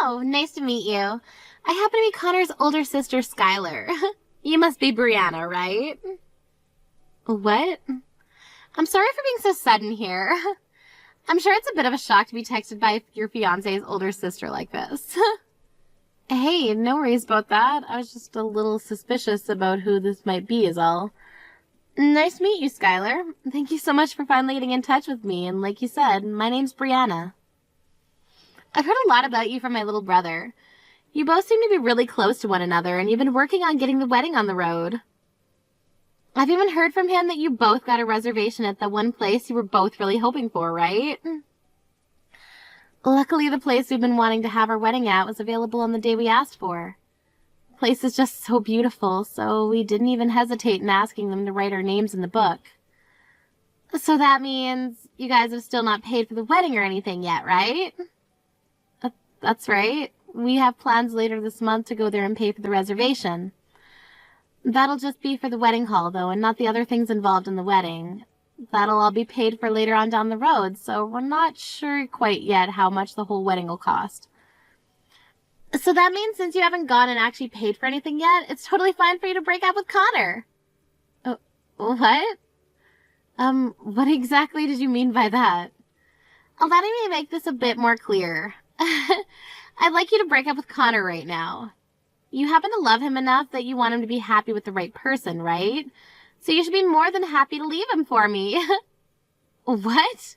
Oh, nice to meet you. I happen to be Connor's older sister, Skylar. You must be Brianna, right? What? I'm sorry for being so sudden here. I'm sure it's a bit of a shock to be texted by your fiance's older sister like this. Hey, no worries about that. I was just a little suspicious about who this might be is all. Nice to meet you, Skylar. Thank you so much for finally getting in touch with me, and like you said, my name's Brianna. I've heard a lot about you from my little brother. You both seem to be really close to one another, and you've been working on getting the wedding on the road. I've even heard from him that you both got a reservation at the one place you were both really hoping for, right? Luckily, the place we've been wanting to have our wedding at was available on the day we asked for. The place is just so beautiful, so we didn't even hesitate in asking them to write our names in the book. So that means you guys have still not paid for the wedding or anything yet, right? That's right. We have plans later this month to go there and pay for the reservation. That'll just be for the wedding hall, though, and not the other things involved in the wedding. That'll all be paid for later on down the road, so we're not sure quite yet how much the whole wedding will cost. So that means since you haven't gone and actually paid for anything yet, it's totally fine for you to break up with Connor. What? What exactly did you mean by that? Allow me to make this a bit more clear. I'd like you to break up with Connor right now. You happen to love him enough that you want him to be happy with the right person, right? So you should be more than happy to leave him for me. What?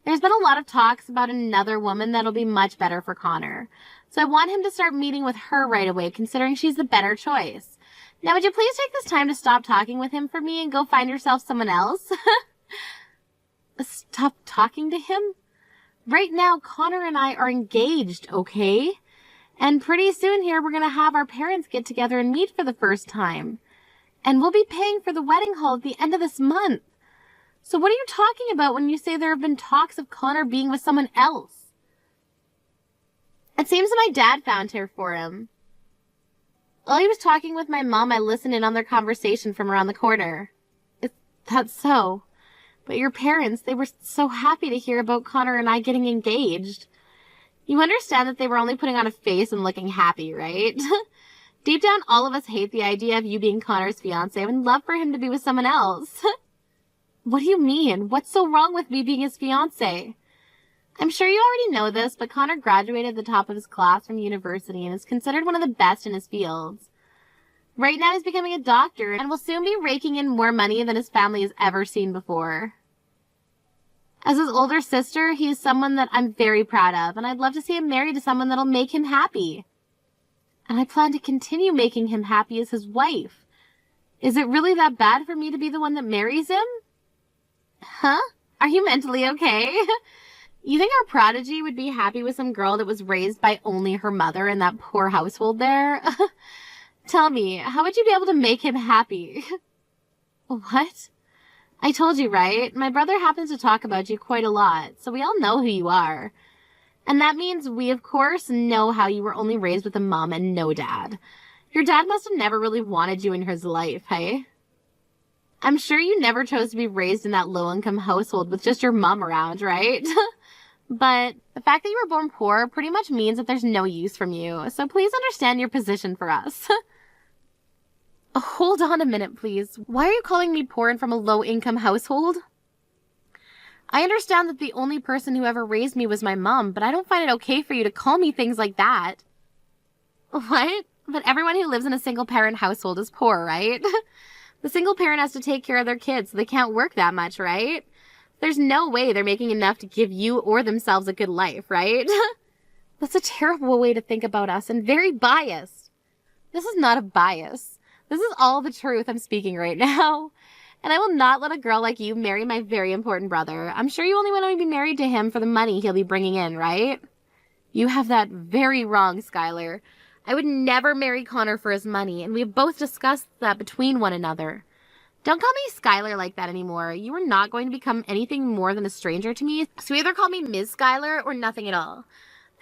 There's been a lot of talks about another woman that'll be much better for Connor. So I want him to start meeting with her right away, considering she's the better choice. Now, would you please take this time to stop talking with him for me and go find yourself someone else? Stop talking to him? Right now, Connor and I are engaged, okay? And pretty soon here, we're going to have our parents get together and meet for the first time. And we'll be paying for the wedding hall at the end of this month. So what are you talking about when you say there have been talks of Connor being with someone else? It seems that my dad found her for him. While he was talking with my mom, I listened in on their conversation from around the corner. That's so. But your parents, they were so happy to hear about Connor and I getting engaged. You understand that they were only putting on a face and looking happy, right? Deep down, all of us hate the idea of you being Connor's fiancé and would love for him to be with someone else. What do you mean? What's so wrong with me being his fiancé? I'm sure you already know this, but Connor graduated at the top of his class from university and is considered one of the best in his fields. Right now he's becoming a doctor and will soon be raking in more money than his family has ever seen before. As his older sister, he is someone that I'm very proud of, and I'd love to see him married to someone that'll make him happy. And I plan to continue making him happy as his wife. Is it really that bad for me to be the one that marries him? Huh? Are you mentally okay? You think our prodigy would be happy with some girl that was raised by only her mother in that poor household there? Tell me, how would you be able to make him happy? What? I told you, right? My brother happens to talk about you quite a lot, so we all know who you are. And that means we, of course, know how you were only raised with a mom and no dad. Your dad must have never really wanted you in his life, hey? I'm sure you never chose to be raised in that low-income household with just your mom around, right? But the fact that you were born poor pretty much means that there's no use from you, so please understand your position for us. Hold on a minute, please. Why are you calling me poor and from a low-income household? I understand that the only person who ever raised me was my mom, but I don't find it okay for you to call me things like that. What? But everyone who lives in a single-parent household is poor, right? The single parent has to take care of their kids, so they can't work that much, right? There's no way they're making enough to give you or themselves a good life, right? That's a terrible way to think about us and very biased. This is not a bias. This is all the truth I'm speaking right now. And I will not let a girl like you marry my very important brother. I'm sure you only want to be married to him for the money he'll be bringing in, right? You have that very wrong, Skylar. I would never marry Connor for his money, and we've both discussed that between one another. Don't call me Skylar like that anymore. You are not going to become anything more than a stranger to me, so either call me Ms. Skylar or nothing at all.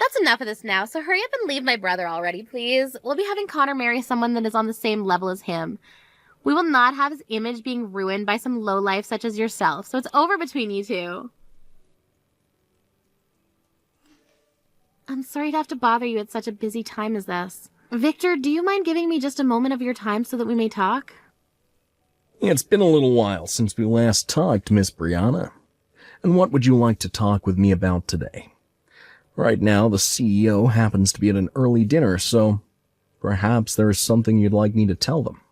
That's enough of this now, so hurry up and leave my brother already, please. We'll be having Connor marry someone that is on the same level as him. We will not have his image being ruined by some lowlife such as yourself, so it's over between you two. I'm sorry to have to bother you at such a busy time as this. Victor, do you mind giving me just a moment of your time so that we may talk? It's been a little while since we last talked, Miss Brianna. And what would you like to talk with me about today? Right now, the CEO happens to be at an early dinner, so perhaps there is something you'd like me to tell them.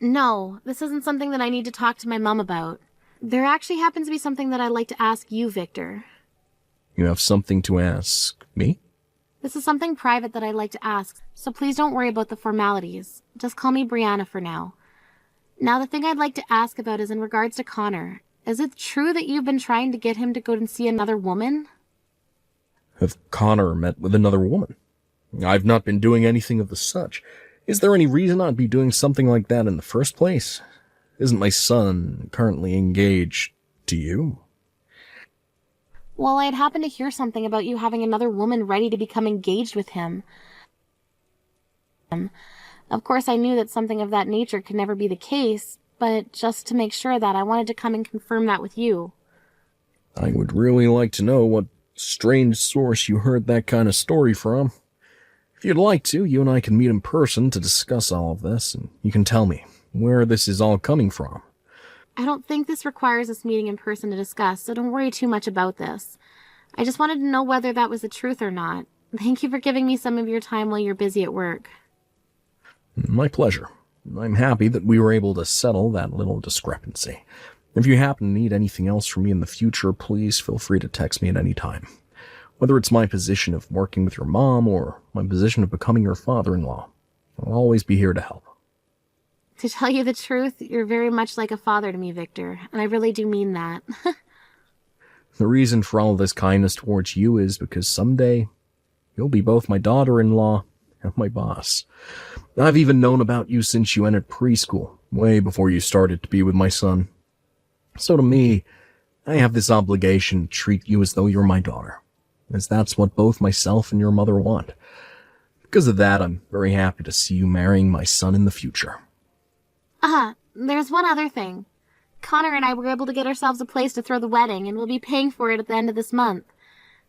No, this isn't something that I need to talk to my mom about. There actually happens to be something that I'd like to ask you, Victor. You have something to ask me? This is something private that I'd like to ask, so please don't worry about the formalities. Just call me Brianna for now. Now, the thing I'd like to ask about is in regards to Connor. Is it true that you've been trying to get him to go and see another woman? Have Connor met with another woman? I've not been doing anything of the such. Is there any reason I'd be doing something like that in the first place? Isn't my son currently engaged to you? Well, I'd happened to hear something about you having another woman ready to become engaged with him. Of course, I knew that something of that nature could never be the case, but just to make sure of that, I wanted to come and confirm that with you. I would really like to know what strange source you heard that kind of story from. If you'd like to, you and I can meet in person to discuss all of this, and you can tell me where this is all coming from. I don't think this requires us meeting in person to discuss, so don't worry too much about this. I just wanted to know whether that was the truth or not. Thank you for giving me some of your time while you're busy at work. My pleasure. I'm happy that we were able to settle that little discrepancy. If you happen to need anything else from me in the future, please feel free to text me at any time. Whether it's my position of working with your mom or my position of becoming your father-in-law, I'll always be here to help. To tell you the truth, you're very much like a father to me, Victor, and I really do mean that. The reason for all this kindness towards you is because someday you'll be both my daughter-in-law and my boss. I've even known about you since you entered preschool, way before you started to be with my son. So to me, I have this obligation to treat you as though you're my daughter, as that's what both myself and your mother want. Because of that, I'm very happy to see you marrying my son in the future. There's one other thing. Connor and I were able to get ourselves a place to throw the wedding, and we'll be paying for it at the end of this month.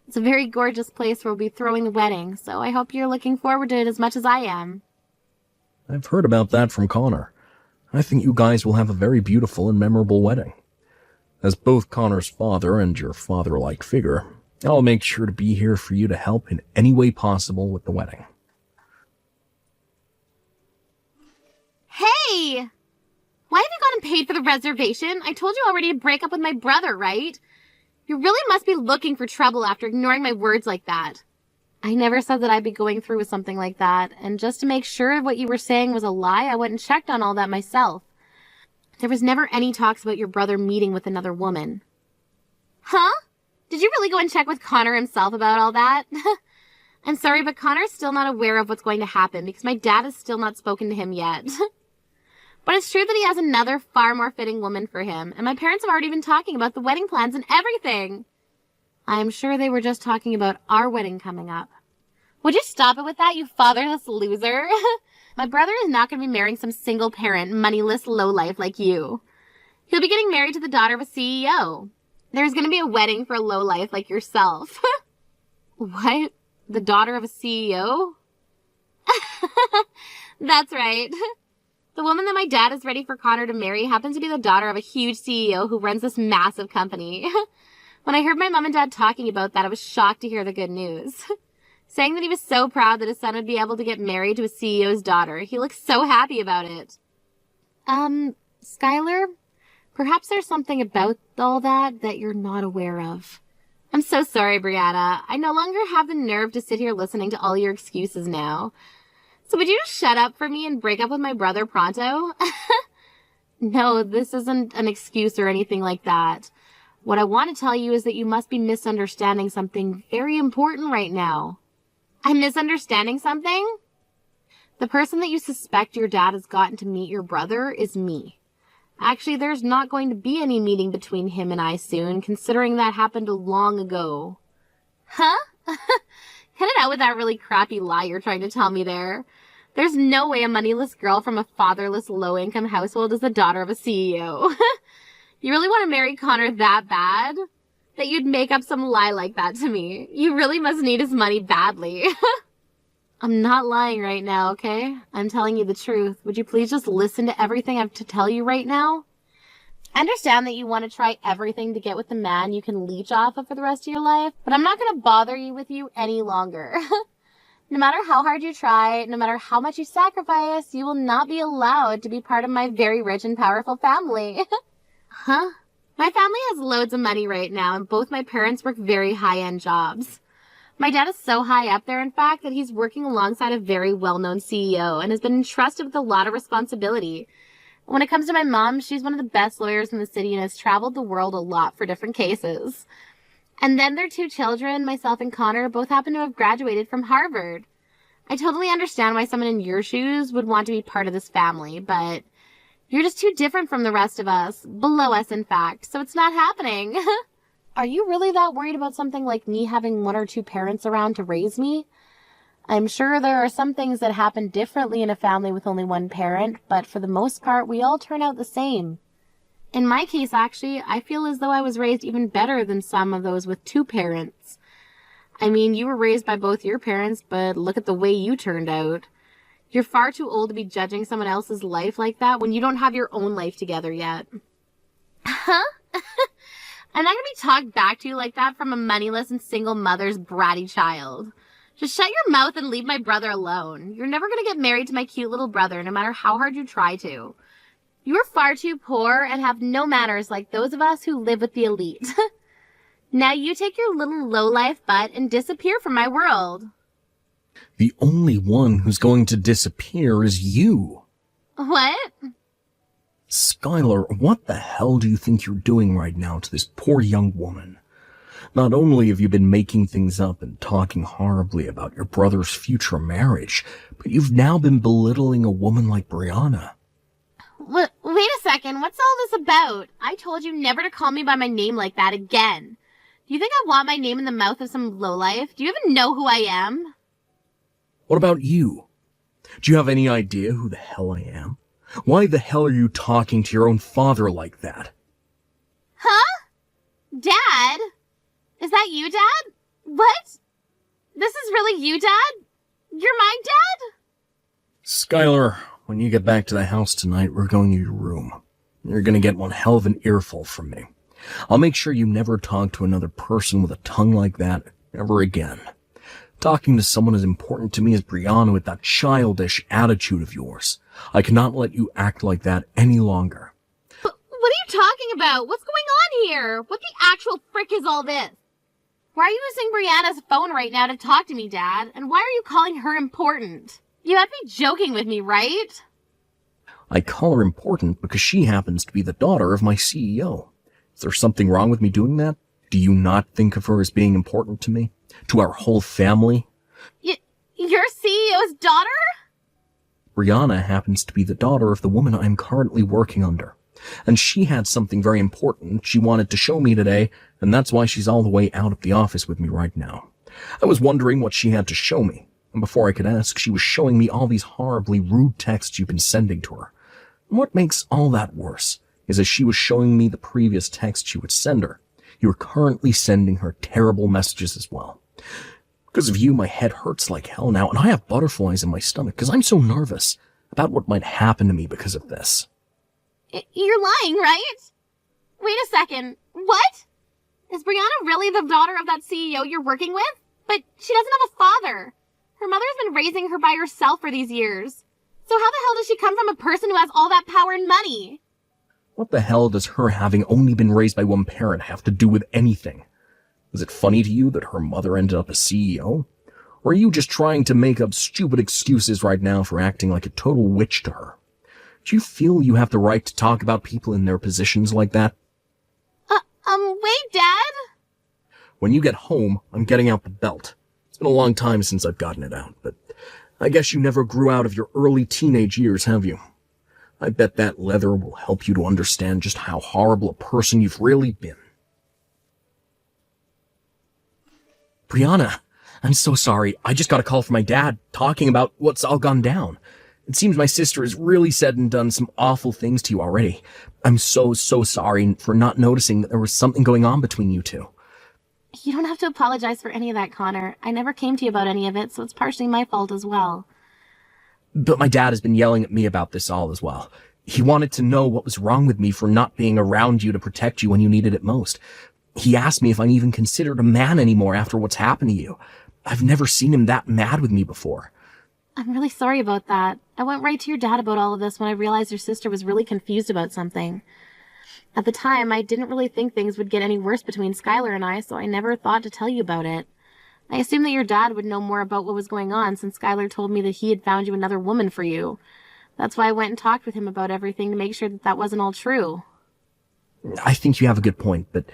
It's a very gorgeous place where we'll be throwing the wedding, so I hope you're looking forward to it as much as I am. I've heard about that from Connor. I think you guys will have a very beautiful and memorable wedding. As both Connor's father and your father-like figure, I'll make sure to be here for you to help in any way possible with the wedding. Hey! Why have you gone and paid for the reservation? I told you already to break up with my brother, right? You really must be looking for trouble after ignoring my words like that. I never said that I'd be going through with something like that, and just to make sure what you were saying was a lie, I went and checked on all that myself. There was never any talks about your brother meeting with another woman. Huh? Did you really go and check with Connor himself about all that? I'm sorry, but Connor's still not aware of what's going to happen because my dad has still not spoken to him yet. But it's true that he has another far more fitting woman for him, and my parents have already been talking about the wedding plans and everything. I'm sure they were just talking about our wedding coming up. Would you stop it with that, you fatherless loser? My brother is not going to be marrying some single-parent, moneyless lowlife like you. He'll be getting married to the daughter of a CEO. There's going to be a wedding for a lowlife like yourself. What? The daughter of a CEO? That's right. The woman that my dad is ready for Connor to marry happens to be the daughter of a huge CEO who runs this massive company. When I heard my mom and dad talking about that, I was shocked to hear the good news. Saying that he was so proud that his son would be able to get married to a CEO's daughter. He looked so happy about it. Skylar, perhaps there's something about all that you're not aware of. I'm so sorry, Brianna. I no longer have the nerve to sit here listening to all your excuses now. So would you just shut up for me and break up with my brother pronto? No, this isn't an excuse or anything like that. What I want to tell you is that you must be misunderstanding something very important right now. I'm misunderstanding something? The person that you suspect your dad has gotten to meet your brother is me. Actually, there's not going to be any meeting between him and I soon, considering that happened long ago. Huh? Cut it out with that really crappy lie you're trying to tell me there. There's no way a moneyless girl from a fatherless, low-income household is the daughter of a CEO. You really want to marry Connor that bad? that you'd make up some lie like that to me. You really must need his money badly. I'm not lying right now, okay? I'm telling you the truth. Would you please just listen to everything I have to tell you right now? I understand that you want to try everything to get with the man you can leech off of for the rest of your life, but I'm not going to bother you with you any longer. No matter how hard you try, no matter how much you sacrifice, you will not be allowed to be part of my very rich and powerful family. Huh? My family has loads of money right now, and both my parents work very high-end jobs. My dad is so high up there, in fact, that he's working alongside a very well-known CEO and has been entrusted with a lot of responsibility. When it comes to my mom, she's one of the best lawyers in the city and has traveled the world a lot for different cases. And then their two children, myself and Connor, both happen to have graduated from Harvard. I totally understand why someone in your shoes would want to be part of this family, but you're just too different from the rest of us, below us in fact, so it's not happening. Are you really that worried about something like me having one or two parents around to raise me? I'm sure there are some things that happen differently in a family with only one parent, but for the most part, we all turn out the same. In my case, actually, I feel as though I was raised even better than some of those with two parents. I mean, you were raised by both your parents, but look at the way you turned out. You're far too old to be judging someone else's life like that when you don't have your own life together yet. Huh? I'm not going to be talked back to like that from a moneyless and single mother's bratty child. Just shut your mouth and leave my brother alone. You're never going to get married to my cute little brother, no matter how hard you try to. You are far too poor and have no manners like those of us who live with the elite. Now you take your little lowlife butt and disappear from my world. The only one who's going to disappear is you. What? Skylar, what the hell do you think you're doing right now to this poor young woman? Not only have you been making things up and talking horribly about your brother's future marriage, but you've now been belittling a woman like Brianna. Wait a second, what's all this about? I told you never to call me by my name like that again. Do you think I want my name in the mouth of some lowlife? Do you even know who I am? What about you? Do you have any idea who the hell I am? Why the hell are you talking to your own father like that? Huh? Dad? Is that you, Dad? What? This is really you, Dad? You're my dad? Skylar, when you get back to the house tonight, we're going to your room. You're going to get one hell of an earful from me. I'll make sure you never talk to another person with a tongue like that ever again. Talking to someone as important to me as Brianna with that childish attitude of yours. I cannot let you act like that any longer. What are you talking about? What's going on here? What the actual frick is all this? Why are you using Brianna's phone right now to talk to me, Dad? And why are you calling her important? You have to be joking with me, right? I call her important because she happens to be the daughter of my CEO. Is there something wrong with me doing that? Do you not think of her as being important to me? To our whole family? Your CEO's daughter? Brianna happens to be the daughter of the woman I'm currently working under. And she had something very important she wanted to show me today, and that's why she's all the way out of the office with me right now. I was wondering what she had to show me, and before I could ask, she was showing me all these horribly rude texts you've been sending to her. And what makes all that worse is as she was showing me the previous text she would send her, you're currently sending her terrible messages as well. Because of you, my head hurts like hell now, and I have butterflies in my stomach because I'm so nervous about what might happen to me because of this. You're lying, right? Wait a second. What? Is Brianna really the daughter of that CEO you're working with? But she doesn't have a father. Her mother's been raising her by herself for these years. So how the hell does she come from a person who has all that power and money? What the hell does her having only been raised by one parent have to do with anything? Is it funny to you that her mother ended up a CEO? Or are you just trying to make up stupid excuses right now for acting like a total witch to her? Do you feel you have the right to talk about people in their positions like that? Wait, Dad? When you get home, I'm getting out the belt. It's been a long time since I've gotten it out, but I guess you never grew out of your early teenage years, have you? I bet that leather will help you to understand just how horrible a person you've really been. Brianna, I'm so sorry. I just got a call from my dad talking about what's all gone down. It seems my sister has really said and done some awful things to you already. I'm so sorry for not noticing that there was something going on between you two. You don't have to apologize for any of that, Connor. I never came to you about any of it, so it's partially my fault as well. But my dad has been yelling at me about this all as well. He wanted to know what was wrong with me for not being around you to protect you when you needed it most. He asked me if I'm even considered a man anymore after what's happened to you. I've never seen him that mad with me before. I'm really sorry about that. I went right to your dad about all of this when I realized your sister was really confused about something. At the time, I didn't really think things would get any worse between Skylar and I, so I never thought to tell you about it. I assumed that your dad would know more about what was going on since Skylar told me that he had found you another woman for you. That's why I went and talked with him about everything to make sure that that wasn't all true. I think you have a good point, but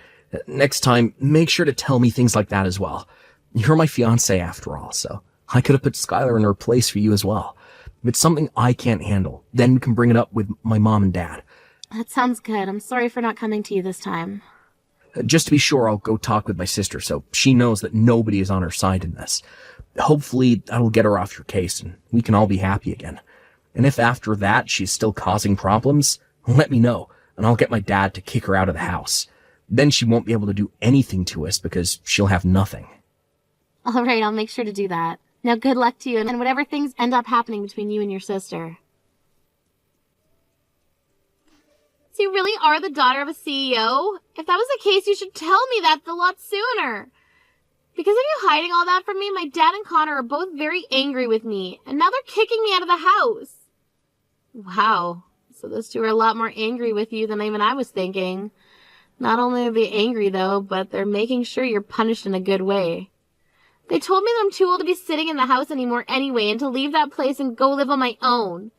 next time, make sure to tell me things like that as well. You're my fiancé after all, so I could have put Skylar in her place for you as well. If it's something I can't handle, then we can bring it up with my mom and dad. That sounds good. I'm sorry for not coming to you this time. Just to be sure, I'll go talk with my sister so she knows that nobody is on her side in this. Hopefully, that'll get her off your case and we can all be happy again. And if after that she's still causing problems, let me know and I'll get my dad to kick her out of the house. Then she won't be able to do anything to us because she'll have nothing. All right, I'll make sure to do that. Now, good luck to you and whatever things end up happening between you and your sister. So you really are the daughter of a CEO? If that was the case, you should tell me that a lot sooner. Because of you hiding all that from me, my dad and Connor are both very angry with me, and now they're kicking me out of the house. Wow, so those two are a lot more angry with you than even I was thinking. Not only are they angry, though, but they're making sure you're punished in a good way. They told me that I'm too old to be sitting in the house anymore anyway, and to leave that place and go live on my own.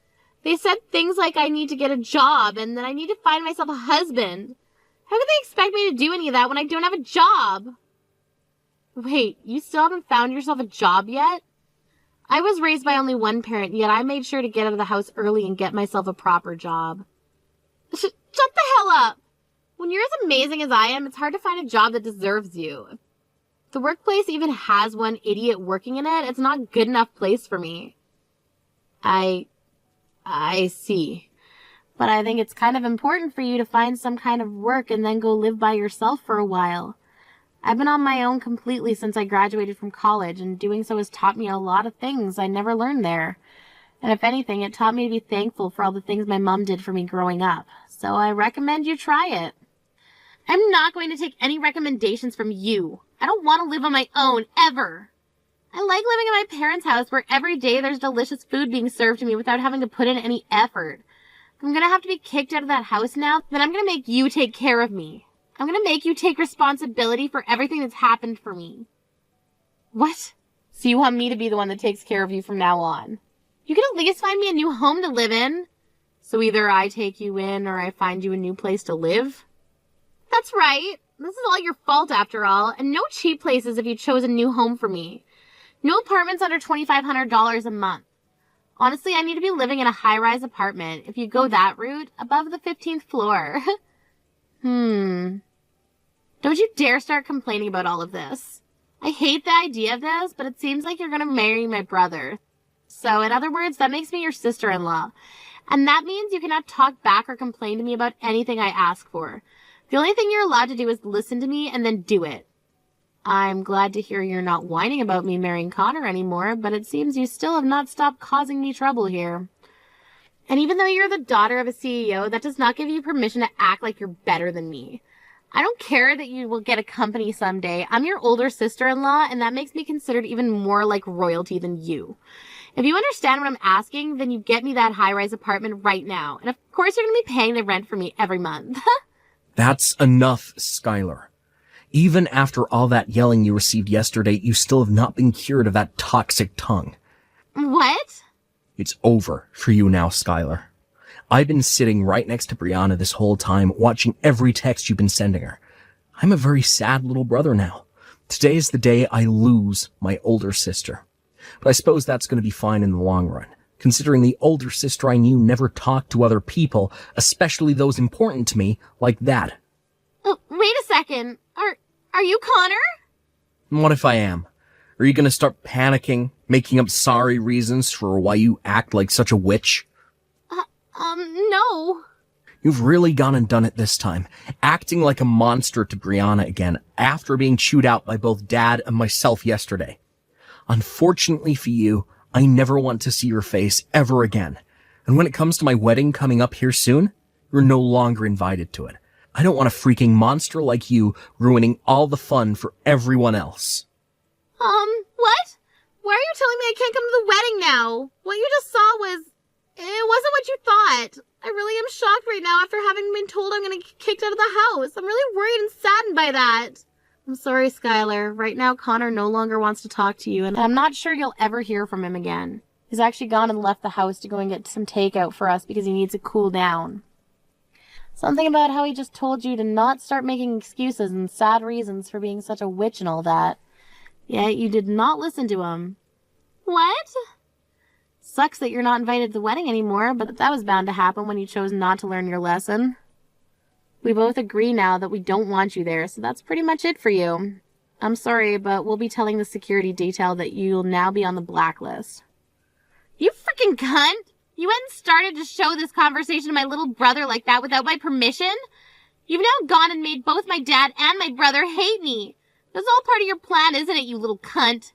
They said things like I need to get a job and that I need to find myself a husband. How could they expect me to do any of that when I don't have a job? Wait, you still haven't found yourself a job yet? I was raised by only one parent, yet I made sure to get out of the house early and get myself a proper job. Shut the hell up! When you're as amazing as I am, it's hard to find a job that deserves you. If the workplace even has one idiot working in it, it's not a good enough place for me. I see. But I think it's kind of important for you to find some kind of work and then go live by yourself for a while. I've been on my own completely since I graduated from college, and doing so has taught me a lot of things I never learned there. And if anything, it taught me to be thankful for all the things my mom did for me growing up. So I recommend you try it. I'm not going to take any recommendations from you. I don't want to live on my own, ever. I like living in my parents' house where every day there's delicious food being served to me without having to put in any effort. If I'm going to have to be kicked out of that house now, then I'm going to make you take care of me. I'm going to make you take responsibility for everything that's happened for me. What? So you want me to be the one that takes care of you from now on? You can at least find me a new home to live in. So either I take you in or I find you a new place to live. That's right. This is all your fault after all, and no cheap places if you chose a new home for me. No apartments under $2,500 a month. Honestly, I need to be living in a high-rise apartment, if you go that route, above the 15th floor. Don't you dare start complaining about all of this. I hate the idea of this, but it seems like you're going to marry my brother. So, in other words, that makes me your sister-in-law. And that means you cannot talk back or complain to me about anything I ask for. The only thing you're allowed to do is listen to me and then do it. I'm glad to hear you're not whining about me marrying Connor anymore, but it seems you still have not stopped causing me trouble here. And even though you're the daughter of a CEO, that does not give you permission to act like you're better than me. I don't care that you will get a company someday. I'm your older sister-in-law, and that makes me considered even more like royalty than you. If you understand what I'm asking, then you get me that high-rise apartment right now. And of course you're going to be paying the rent for me every month. That's enough, Skylar. Even after all that yelling you received yesterday, you still have not been cured of that toxic tongue. What? It's over for you now, Skylar. I've been sitting right next to Brianna this whole time, watching every text you've been sending her. I'm a very sad little brother now. Today is the day I lose my older sister. But I suppose that's going to be fine in the long run, considering the older sister I knew never talked to other people, especially those important to me, like that. Oh, wait a second. Are you Connor? What if I am? Are you going to start panicking, making up sorry reasons for why you act like such a witch? No. You've really gone and done it this time, acting like a monster to Brianna again after being chewed out by both Dad and myself yesterday. Unfortunately for you, I never want to see your face ever again. And when it comes to my wedding coming up here soon, you're no longer invited to it. I don't want a freaking monster like you ruining all the fun for everyone else. What? Why are you telling me I can't come to the wedding now? What you just saw it wasn't what you thought. I really am shocked right now after having been told I'm gonna get kicked out of the house. I'm really worried and saddened by that. I'm sorry, Skylar. Right now, Connor no longer wants to talk to you, and I'm not sure you'll ever hear from him again. He's actually gone and left the house to go and get some takeout for us because he needs to cool down. Something about how he just told you to not start making excuses and sad reasons for being such a witch and all that. Yet you did not listen to him. What? Sucks that you're not invited to the wedding anymore, but that was bound to happen when you chose not to learn your lesson. We both agree now that we don't want you there, so that's pretty much it for you. I'm sorry, but we'll be telling the security detail that you'll now be on the blacklist. You freaking cunt! You hadn't started to show this conversation to my little brother like that without my permission? You've now gone and made both my dad and my brother hate me. That's all part of your plan, isn't it, you little cunt?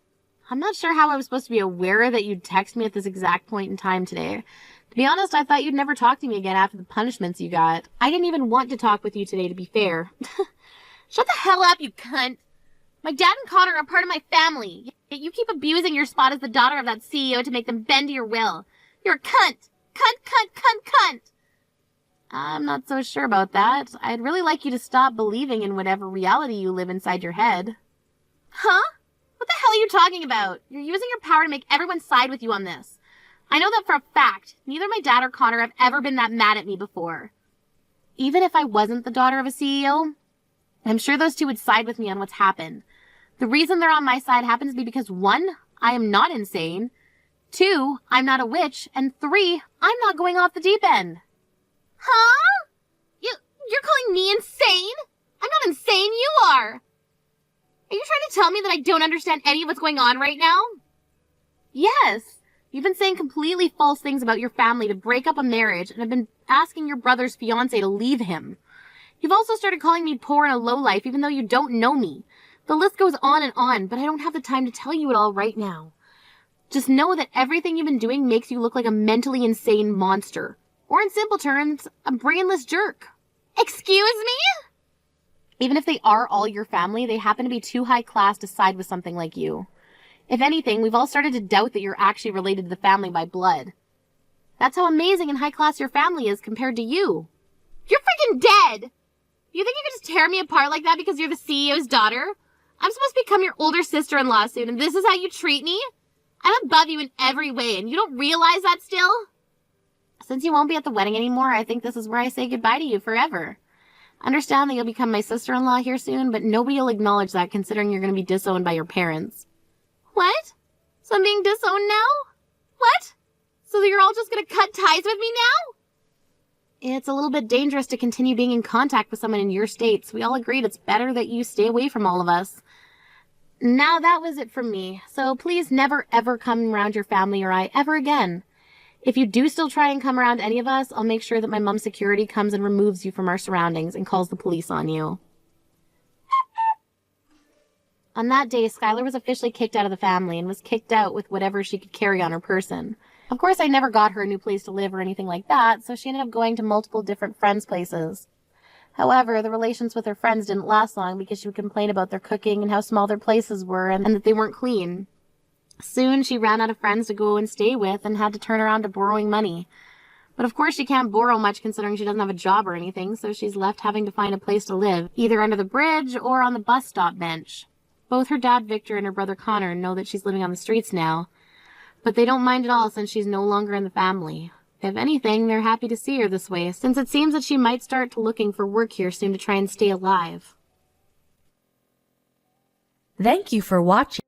I'm not sure how I was supposed to be aware that you'd text me at this exact point in time today. To be honest, I thought you'd never talk to me again after the punishments you got. I didn't even want to talk with you today, to be fair. Shut the hell up, you cunt. My dad and Connor are part of my family. Yet you keep abusing your spot as the daughter of that CEO to make them bend to your will. You're a cunt. Cunt. I'm not so sure about that. I'd really like you to stop believing in whatever reality you live inside your head. Huh? What the hell are you talking about? You're using your power to make everyone side with you on this. I know that for a fact. Neither my dad or Connor have ever been that mad at me before. Even if I wasn't the daughter of a CEO, I'm sure those two would side with me on what's happened. The reason they're on my side happens to be because 1, I am not insane. 2, I'm not a witch. And 3, I'm not going off the deep end. Huh? You're calling me insane? I'm not insane, you are. Are you trying to tell me that I don't understand any of what's going on right now? Yes. You've been saying completely false things about your family to break up a marriage and have been asking your brother's fiancé to leave him. You've also started calling me poor and a lowlife even though you don't know me. The list goes on, but I don't have the time to tell you it all right now. Just know that everything you've been doing makes you look like a mentally insane monster. Or in simple terms, a brainless jerk. Excuse me? Even if they are all your family, they happen to be too high class to side with something like you. If anything, we've all started to doubt that you're actually related to the family by blood. That's how amazing and high class your family is compared to you. You're freaking dead! You think you can just tear me apart like that because you're the CEO's daughter? I'm supposed to become your older sister-in-law soon, and this is how you treat me? I'm above you in every way, and you don't realize that still? Since you won't be at the wedding anymore, I think this is where I say goodbye to you forever. Understand that you'll become my sister-in-law here soon, but nobody will acknowledge that considering you're going to be disowned by your parents. What? So I'm being disowned now? What? So you're all just going to cut ties with me now? It's a little bit dangerous to continue being in contact with someone in your state, so we all agreed it's better that you stay away from all of us. Now that was it from me, so please never ever come around your family or I ever again. If you do still try and come around any of us, I'll make sure that my mom's security comes and removes you from our surroundings and calls the police on you. On that day, Skylar was officially kicked out of the family and was kicked out with whatever she could carry on her person. Of course, I never got her a new place to live or anything like that, so she ended up going to multiple different friends' places. However, the relations with her friends didn't last long because she would complain about their cooking and how small their places were and that they weren't clean. Soon, she ran out of friends to go and stay with and had to turn around to borrowing money. But of course, she can't borrow much considering she doesn't have a job or anything, so she's left having to find a place to live, either under the bridge or on the bus stop bench. Both her dad, Victor, and her brother, Connor, know that she's living on the streets now, but they don't mind at all since she's no longer in the family. If anything, they're happy to see her this way, since it seems that she might start looking for work here soon to try and stay alive. Thank you for watching.